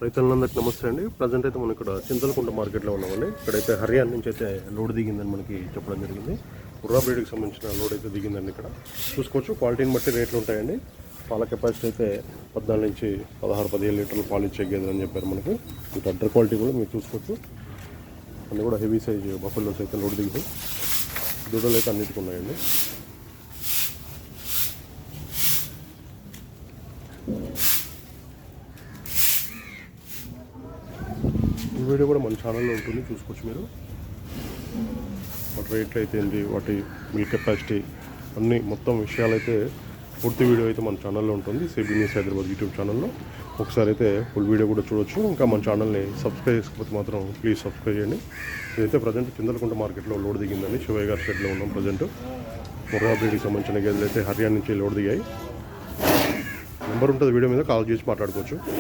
రైతులందరికీ నమస్తే అండి. ప్రజెంట్ అయితే మనం ఇక్కడ చింతలకుంట మార్కెట్లో ఉన్నామండి. ఇక్కడైతే హర్యానా నుంచి అయితే లోడ్ దిగిందని మనకి చెప్పడం జరిగింది. ముర్రా బ్రీడ్కి సంబంధించిన లోడ్ అయితే దిగిందండి. ఇక్కడ చూసుకోవచ్చు, క్వాలిటీని బట్టి రేట్లు ఉంటాయండి. పాల కెపాసిటీ అయితే 14 నుంచి 16-17 లీటర్లు పాలు ఇచ్చే గేదెలు అని చెప్పారు మనకి. ఇటు అడ్డర్ క్వాలిటీ కూడా మీరు చూసుకోవచ్చు. అన్నీ కూడా హెవీ సైజ్ బఫెలోస్ అయితే లోడ్ దిగింది. దూడలు అయితే అన్నిటికీ ఉన్నాయండి. ఈ వీడియో కూడా మన ఛానల్లో ఉంటుంది, చూసుకోవచ్చు మీరు. వాటి రేట్లు అయితే ఏంటి, వాటి మిల్క్ కెపాసిటీ అన్నీ మొత్తం విషయాలు అయితే పూర్తి వీడియో అయితే మన ఛానల్లో ఉంటుంది. సిబి న్యూస్ హైదరాబాద్ యూట్యూబ్ ఛానల్లో ఒకసారి అయితే ఫుల్ వీడియో కూడా చూడొచ్చు. ఇంకా మన ఛానల్ని సబ్స్క్రైబ్ చేసుకోకపోతే మాత్రం ప్లీజ్ సబ్స్క్రైబ్ చేయండి. ఇదైతే ప్రజెంట్ చింతలకుంట మార్కెట్లో లోడ్ దిగిందండి. శివయ్య గారి షెడ్లో ఉన్నాం ప్రజెంట్. ముర్రా బ్రీడ్కి సంబంధించిన గేదెలు అయితే హర్యానా నుంచి లోడ్ దిగాయి. నెంబర్ ఉంటుంది వీడియో మీద, కాల్ చేసి మాట్లాడుకోవచ్చు.